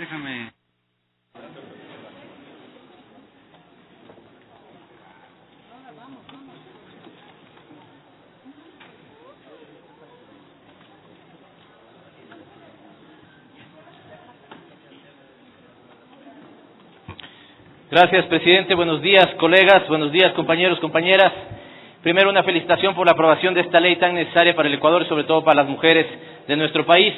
Déjame. Gracias, presidente. Buenos días, colegas. Buenos días, compañeros, compañeras. Primero, una felicitación por la aprobación de esta ley tan necesaria para el Ecuador y sobre todo para las mujeres de nuestro país.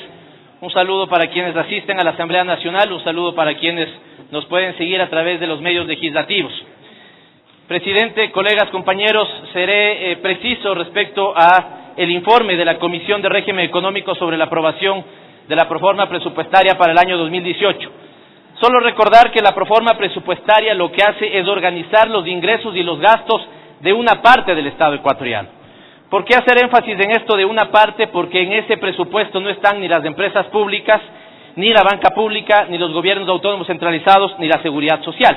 Un saludo para quienes asisten a la Asamblea Nacional, un saludo para quienes nos pueden seguir a través de los medios legislativos. Presidente, colegas, compañeros, seré preciso respecto a el informe de la Comisión de Régimen Económico sobre la aprobación de la proforma presupuestaria para el año 2018. Solo recordar que la proforma presupuestaria lo que hace es organizar los ingresos y los gastos de una parte del Estado ecuatoriano. ¿Por qué hacer énfasis en esto de una parte? Porque en ese presupuesto no están ni las empresas públicas, ni la banca pública, ni los gobiernos autónomos centralizados, ni la seguridad social.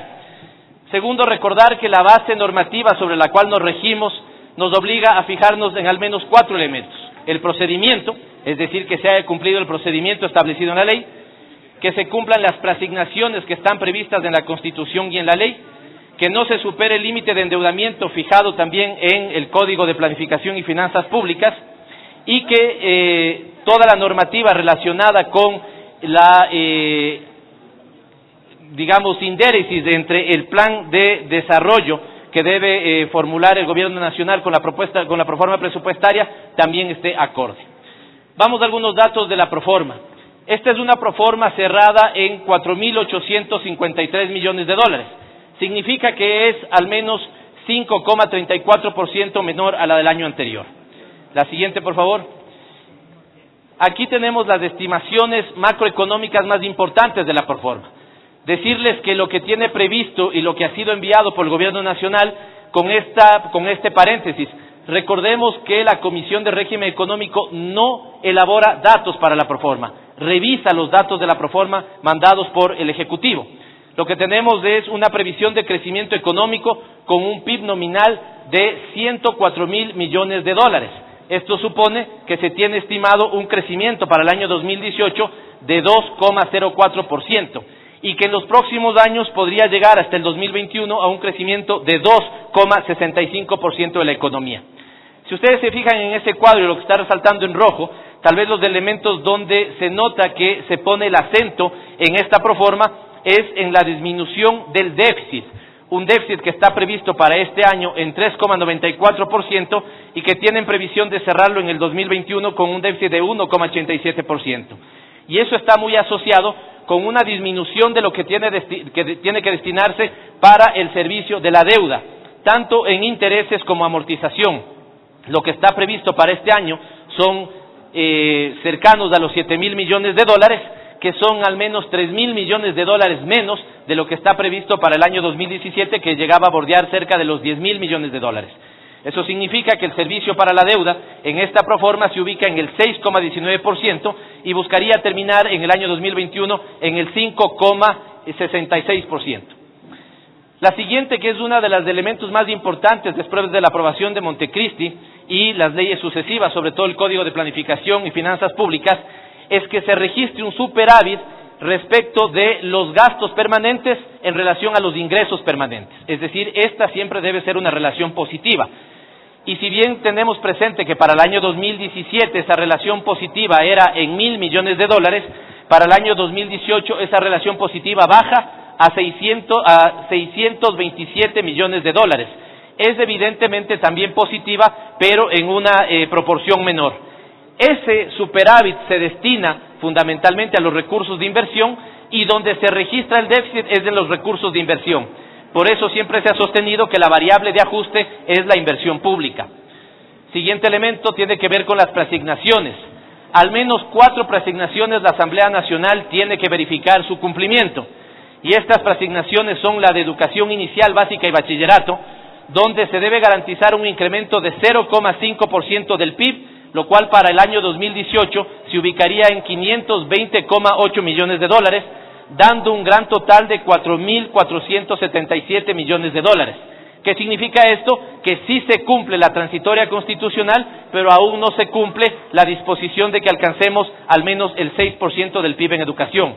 Segundo, recordar que la base normativa sobre la cual nos regimos nos obliga a fijarnos en al menos 4 elementos. El procedimiento, es decir, que se haya cumplido el procedimiento establecido en la ley, que se cumplan las preasignaciones que están previstas en la Constitución y en la ley, que no se supere el límite de endeudamiento fijado también en el Código de Planificación y Finanzas Públicas y que toda la normativa relacionada con la, sindéresis entre el plan de desarrollo que debe formular el Gobierno Nacional con la proforma presupuestaria también esté acorde. Vamos a algunos datos de la proforma. Esta es una proforma cerrada en 4.853 millones de dólares. Significa que es al menos 5,34% menor a la del año anterior. La siguiente, por favor. Aquí tenemos las estimaciones macroeconómicas más importantes de la proforma. Decirles que lo que tiene previsto y lo que ha sido enviado por el Gobierno Nacional con este paréntesis. Recordemos que la Comisión de Régimen Económico no elabora datos para la proforma, revisa los datos de la proforma mandados por el Ejecutivo. Lo que tenemos es una previsión de crecimiento económico con un PIB nominal de 104.000 millones de dólares. Esto supone que se tiene estimado un crecimiento para el año 2018 de 2,04% y que en los próximos años podría llegar hasta el 2021 a un crecimiento de 2,65% de la economía. Si ustedes se fijan en ese cuadro y lo que está resaltando en rojo, tal vez los elementos donde se nota que se pone el acento en esta proforma es en la disminución del déficit. Un déficit que está previsto para este año en 3,94% y que tienen previsión de cerrarlo en el 2021 con un déficit de 1,87%. Y eso está muy asociado con una disminución de lo que tiene que destinarse para el servicio de la deuda, tanto en intereses como amortización. Lo que está previsto para este año son cercanos a los 7.000 millones de dólares, que son al menos 3.000 millones de dólares menos de lo que está previsto para el año 2017, que llegaba a bordear cerca de los 10.000 millones de dólares. Eso significa que el servicio para la deuda en esta proforma se ubica en el 6,19% y buscaría terminar en el año 2021 en el 5,66%. La siguiente, que es una de los elementos más importantes después de la aprobación de Montecristi y las leyes sucesivas, sobre todo el Código de Planificación y Finanzas Públicas, es que se registre un superávit respecto de los gastos permanentes en relación a los ingresos permanentes. Es decir, esta siempre debe ser una relación positiva. Y si bien tenemos presente que para el año 2017 esa relación positiva era en 1.000 millones de dólares, para el año 2018 esa relación positiva baja a 627 millones de dólares. Es evidentemente también positiva, pero en una proporción menor. Ese superávit se destina fundamentalmente a los recursos de inversión y donde se registra el déficit es en los recursos de inversión. Por eso siempre se ha sostenido que la variable de ajuste es la inversión pública. Siguiente elemento tiene que ver con las preasignaciones. Al menos 4 preasignaciones la Asamblea Nacional tiene que verificar su cumplimiento. Y estas preasignaciones son la de educación inicial, básica y bachillerato, donde se debe garantizar un incremento de 0,5% del PIB, lo cual para el año 2018 se ubicaría en 520,8 millones de dólares, dando un gran total de 4.477 millones de dólares. ¿Qué significa esto? Que sí se cumple la transitoria constitucional, pero aún no se cumple la disposición de que alcancemos al menos el 6% del PIB en educación.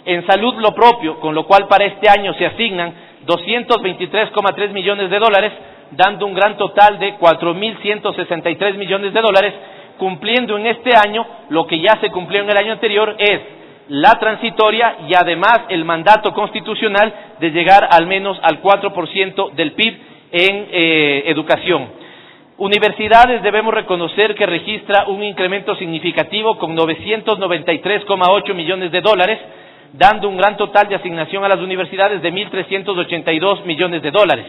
En salud lo propio, con lo cual para este año se asignan 223,3 millones de dólares, dando un gran total de 4.163 millones de dólares, cumpliendo en este año lo que ya se cumplió en el año anterior, es la transitoria y además el mandato constitucional de llegar al menos al 4% del PIB en educación. Universidades debemos reconocer que registra un incremento significativo con 993,8 millones de dólares, dando un gran total de asignación a las universidades de 1.382 millones de dólares,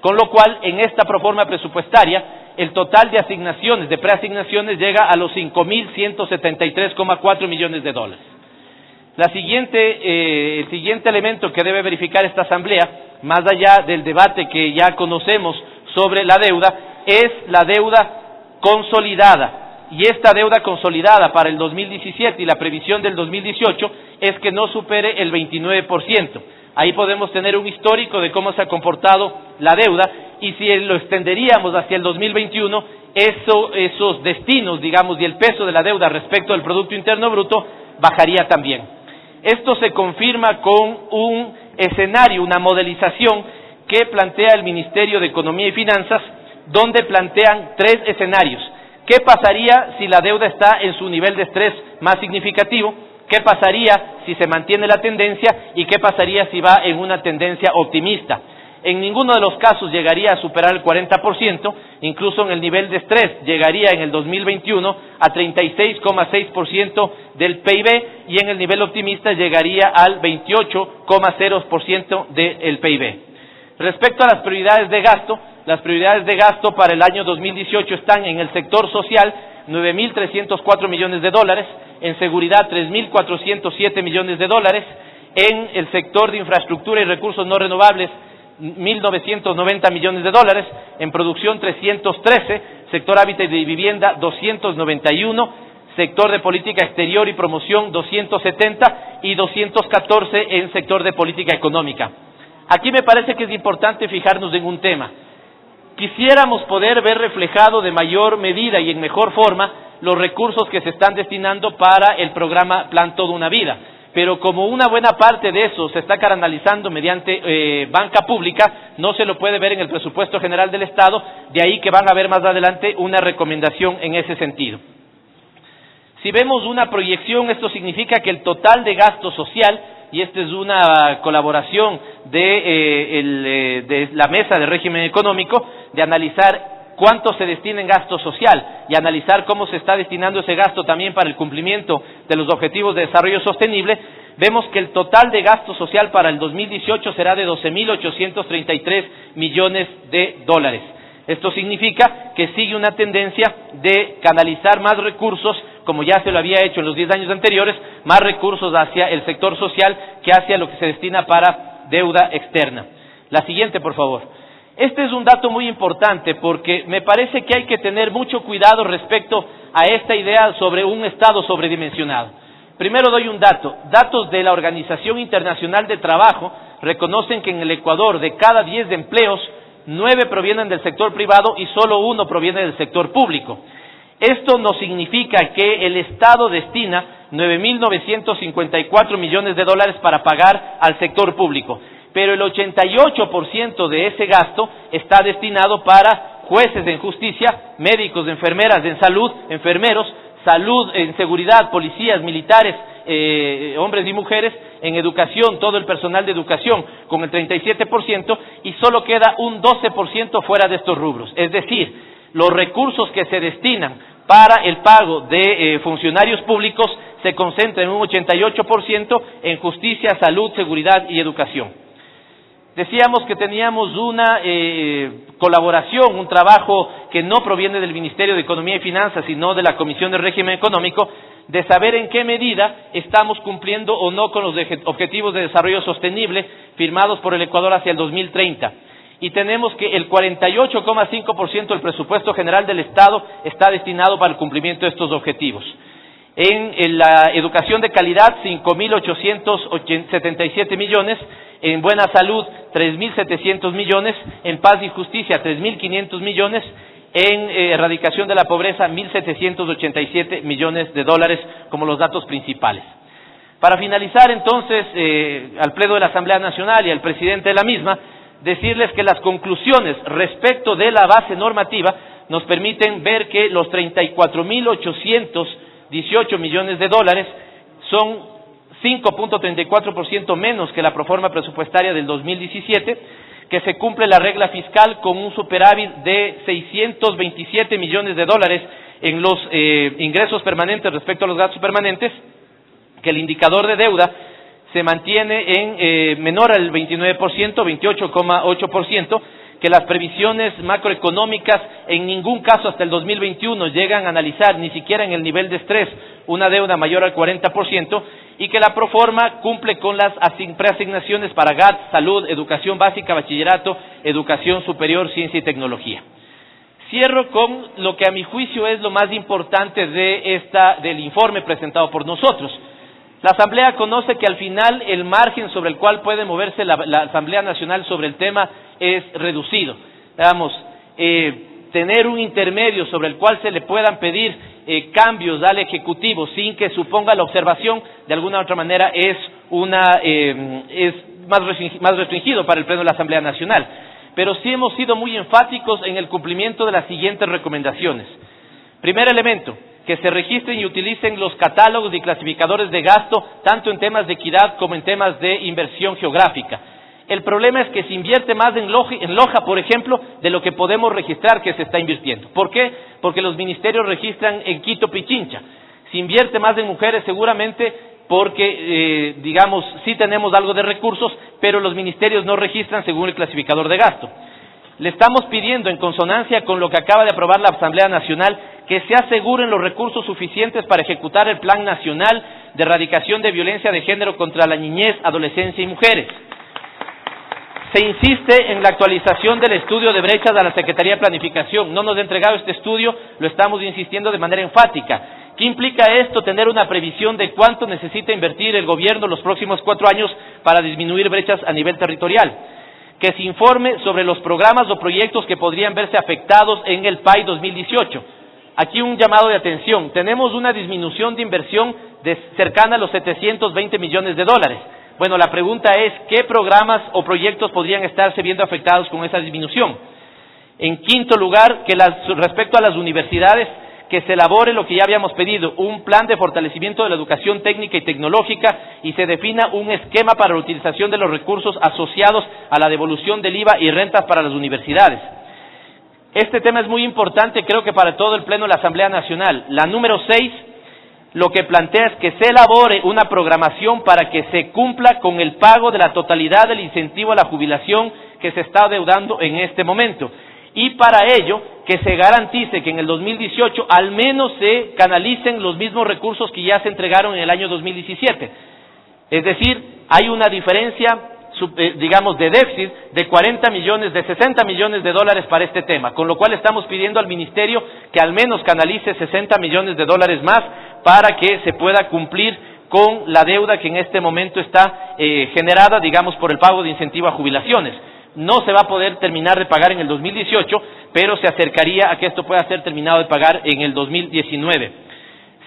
con lo cual en esta proforma presupuestaria el total de asignaciones, de preasignaciones, llega a los 5.173,4 millones de dólares. El siguiente elemento que debe verificar esta Asamblea, más allá del debate que ya conocemos sobre la deuda, es la deuda consolidada. Y esta deuda consolidada para el 2017 y la previsión del 2018 es que no supere el 29%. Ahí podemos tener un histórico de cómo se ha comportado la deuda, y si lo extenderíamos hacia el 2021, esos destinos, digamos, y el peso de la deuda respecto al Producto Interno Bruto bajaría también. Esto se confirma con un escenario, una modelización que plantea el Ministerio de Economía y Finanzas, donde plantean 3 escenarios. ¿Qué pasaría si la deuda está en su nivel de estrés más significativo? ¿Qué pasaría si se mantiene la tendencia? ¿Y qué pasaría si va en una tendencia optimista? En ninguno de los casos llegaría a superar el 40%, incluso en el nivel de estrés llegaría en el 2021 a 36,6% del PIB, y en el nivel optimista llegaría al 28,0% del PIB. Respecto a las prioridades de gasto para el año 2018 están en el sector social 9.304 millones de dólares, en seguridad 3.407 millones de dólares, en el sector de infraestructura y recursos no renovables 1.990 millones de dólares, en producción 313, sector hábitat y vivienda 291, sector de política exterior y promoción 270 y 214 en sector de política económica. Aquí me parece que es importante fijarnos en un tema. Quisiéramos poder ver reflejado de mayor medida y en mejor forma los recursos que se están destinando para el programa Plan Toda una Vida, pero como una buena parte de eso se está canalizando mediante banca pública, no se lo puede ver en el presupuesto general del Estado, de ahí que van a ver más adelante una recomendación en ese sentido. Si vemos una proyección, esto significa que el total de gasto social, y esta es una colaboración de la Mesa de Régimen Económico, de analizar cuánto se destina en gasto social y analizar cómo se está destinando ese gasto también para el cumplimiento de los objetivos de desarrollo sostenible, vemos que el total de gasto social para el 2018 será de 12.833 millones de dólares. Esto significa que sigue una tendencia de canalizar más recursos, como ya se lo había hecho en los 10 años anteriores, más recursos hacia el sector social que hacia lo que se destina para deuda externa. La siguiente, por favor. Este es un dato muy importante porque me parece que hay que tener mucho cuidado respecto a esta idea sobre un Estado sobredimensionado. Primero doy un dato. Datos de la Organización Internacional de Trabajo reconocen que en el Ecuador, de cada 10 empleos, 9 provienen del sector privado y solo 1 proviene del sector público. Esto no significa que el Estado destina 9.954 millones de dólares para pagar al sector público, pero el 88% de ese gasto está destinado para jueces en justicia, médicos, enfermeras en salud, enfermeros, salud en seguridad, policías, militares, hombres y mujeres, en educación, todo el personal de educación con el 37%, y solo queda un 12% fuera de estos rubros. Es decir, los recursos que se destinan para el pago de funcionarios públicos se concentran en un 88% en justicia, salud, seguridad y educación. Decíamos que teníamos una colaboración, un trabajo que no proviene del Ministerio de Economía y Finanzas, sino de la Comisión de Régimen Económico, de saber en qué medida estamos cumpliendo o no con los objetivos de desarrollo sostenible firmados por el Ecuador hacia el 2030. Y tenemos que el 48,5% del presupuesto general del Estado está destinado para el cumplimiento de estos objetivos. En la educación de calidad, 5.877 millones, en buena salud, 3.700 millones, en paz y justicia, 3.500 millones, en erradicación de la pobreza, 1.787 millones de dólares como los datos principales. Para finalizar, entonces, al Pleno de la Asamblea Nacional y al presidente de la misma, decirles que las conclusiones respecto de la base normativa nos permiten ver que los 34.818 millones de dólares son 5.34% menos que la proforma presupuestaria del 2017, que se cumple la regla fiscal con un superávit de 627 millones de dólares en los ingresos permanentes respecto a los gastos permanentes, que el indicador de deuda se mantiene en menor al 29%, 28,8%, que las previsiones macroeconómicas en ningún caso hasta el 2021 llegan a analizar ni siquiera en el nivel de estrés una deuda mayor al 40%, y que la proforma cumple con las preasignaciones para GAT, salud, educación básica, bachillerato, educación superior, ciencia y tecnología. Cierro con lo que a mi juicio es lo más importante del informe presentado por nosotros. La Asamblea conoce que al final el margen sobre el cual puede moverse la Asamblea Nacional sobre el tema es reducido. Digamos, tener un intermedio sobre el cual se le puedan pedir cambios al Ejecutivo sin que suponga la observación, de alguna u otra manera es más restringido para el Pleno de la Asamblea Nacional. Pero sí hemos sido muy enfáticos en el cumplimiento de las siguientes recomendaciones. Primer elemento, que se registren y utilicen los catálogos y clasificadores de gasto, tanto en temas de equidad como en temas de inversión geográfica. El problema es que se invierte más en Loja, por ejemplo, de lo que podemos registrar que se está invirtiendo. ¿Por qué? Porque los ministerios registran en Quito, Pichincha. Se invierte más en mujeres seguramente porque, digamos, sí tenemos algo de recursos, pero los ministerios no registran según el clasificador de gasto. Le estamos pidiendo, en consonancia con lo que acaba de aprobar la Asamblea Nacional, que se aseguren los recursos suficientes para ejecutar el Plan Nacional de Erradicación de Violencia de Género contra la Niñez, Adolescencia y Mujeres. Se insiste en la actualización del estudio de brechas a la Secretaría de Planificación. No nos ha entregado este estudio, lo estamos insistiendo de manera enfática. ¿Qué implica esto? Tener una previsión de cuánto necesita invertir el gobierno los próximos 4 años para disminuir brechas a nivel territorial. Que se informe sobre los programas o proyectos que podrían verse afectados en el PAI 2018. Aquí un llamado de atención. Tenemos una disminución de inversión cercana a los 720 millones de dólares. Bueno, la pregunta es, ¿qué programas o proyectos podrían estarse viendo afectados con esa disminución? En quinto lugar, que respecto a las universidades, que se elabore lo que ya habíamos pedido, un plan de fortalecimiento de la educación técnica y tecnológica, y se defina un esquema para la utilización de los recursos asociados a la devolución del IVA y rentas para las universidades. Este tema es muy importante, creo que para todo el Pleno de la Asamblea Nacional. La número 6, lo que plantea es que se elabore una programación para que se cumpla con el pago de la totalidad del incentivo a la jubilación que se está adeudando en este momento. Y para ello, que se garantice que en el 2018 al menos se canalicen los mismos recursos que ya se entregaron en el año 2017. Es decir, hay una diferencia, digamos, de déficit de 60 millones de dólares para este tema, con lo cual estamos pidiendo al Ministerio que al menos canalice 60 millones de dólares más para que se pueda cumplir con la deuda que en este momento está generada, digamos, por el pago de incentivo a jubilaciones. No se va a poder terminar de pagar en el 2018, pero se acercaría a que esto pueda ser terminado de pagar en el 2019.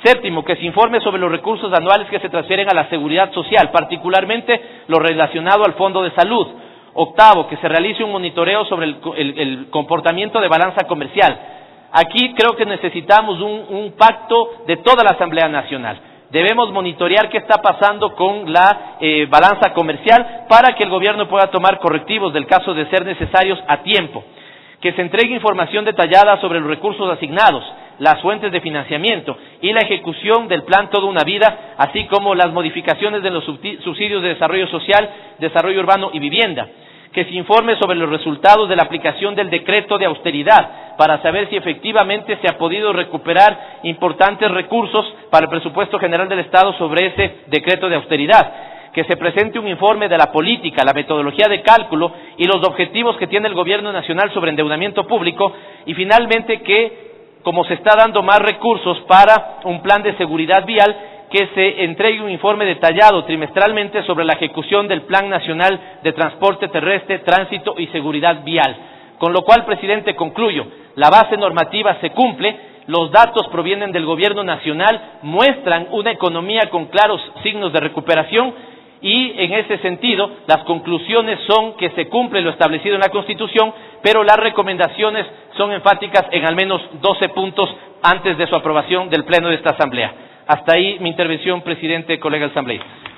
Séptimo, que se informe sobre los recursos anuales que se transfieren a la seguridad social, particularmente lo relacionado al Fondo de Salud. Octavo, que se realice un monitoreo sobre el comportamiento de balanza comercial. Aquí creo que necesitamos un pacto de toda la Asamblea Nacional. Debemos monitorear qué está pasando con la balanza comercial para que el gobierno pueda tomar correctivos del caso de ser necesarios a tiempo. Que se entregue información detallada sobre los recursos asignados, las fuentes de financiamiento y la ejecución del plan Toda una Vida, así como las modificaciones de los subsidios de desarrollo social, desarrollo urbano y vivienda. Que se informe sobre los resultados de la aplicación del decreto de austeridad para saber si efectivamente se ha podido recuperar importantes recursos para el presupuesto general del Estado sobre ese decreto de austeridad. Que se presente un informe de la política, la metodología de cálculo y los objetivos que tiene el Gobierno Nacional sobre endeudamiento público, y finalmente que, como se está dando más recursos para un plan de seguridad vial, que se entregue un informe detallado trimestralmente sobre la ejecución del Plan Nacional de Transporte Terrestre, Tránsito y Seguridad Vial. Con lo cual, presidente, concluyo, la base normativa se cumple, los datos provienen del gobierno nacional, muestran una economía con claros signos de recuperación y en ese sentido las conclusiones son que se cumple lo establecido en la Constitución, pero las recomendaciones son enfáticas en al menos 12 puntos antes de su aprobación del Pleno de esta Asamblea. Hasta ahí mi intervención, presidente, colegas asambleístas.